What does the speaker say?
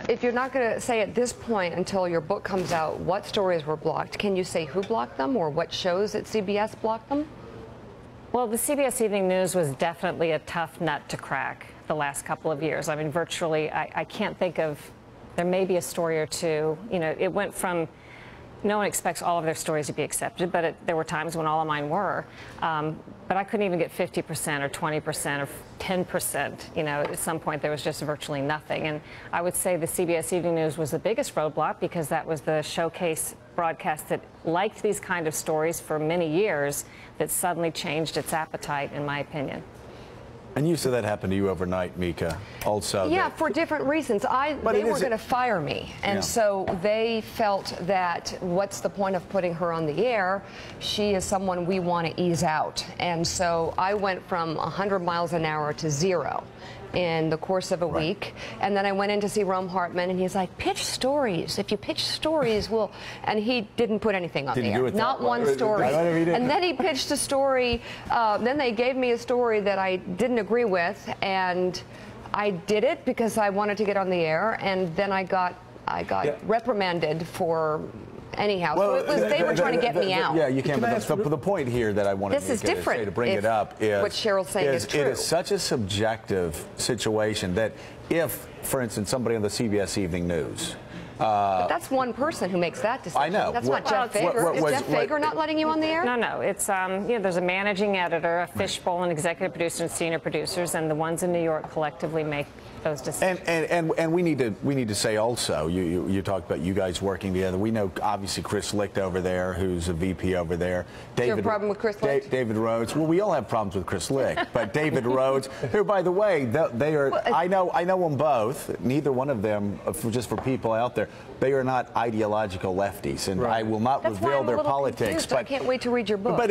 if you're not going to say at this point until your book comes out what stories were blocked, can you say who blocked them or what shows at CBS blocked them? Well, the CBS Evening News was definitely a tough nut to crack the last couple of years. I mean, virtually, I can't think of, there may be a story or two. You know, it went from, no one expects all of their stories to be accepted, but there were times when all of mine were. But I couldn't even get 50% or 20% or 10%. You know, at some point there was just virtually nothing. And I would say the CBS Evening News was the biggest roadblock because that was the showcase broadcast that liked these kind of stories for many years that suddenly changed its appetite, in my opinion. And you said that happened to you overnight, Mika, also. Yeah, for different reasons. They were going to fire me, and so they felt that what's the point of putting her on the air? She is someone we want to ease out. And so I went from 100 miles an hour to 0 in the course of a week. And then I went in to see Rome Hartman, and he's like, pitch stories. If you pitch stories, we'll... And he didn't put anything on the air. Not one story. And then he pitched a story. Then they gave me a story that I didn't agree with, and I did it because I wanted to get on the air, and then I got reprimanded for... Anyhow, well, so they were trying to get me out. Yeah, you can't. But the point here that I wanted to say to bring it up is what Cheryl's saying is true. It is such a subjective situation that if, for instance, somebody on the CBS Evening News. But that's one person who makes that decision. I know. That's not Jeff Fager. Is Jeff Fager not letting you on the air? No. It's, you know, there's a managing editor, a fishbowl, an executive producer, and senior producers, and the ones in New York collectively make those decisions. And we need to say also, you talked about you guys working together. We know, obviously, Chris Licht over there, who's a VP over there. Do you have a problem with Chris Licht? David Rhodes. Well, we all have problems with Chris Licht, but David Rhodes, who, by the way, they are. Well, I know them both. Neither one of them, just for people out there, they are not ideological lefties, and I will not reveal their politics. But I can't wait to read your book. But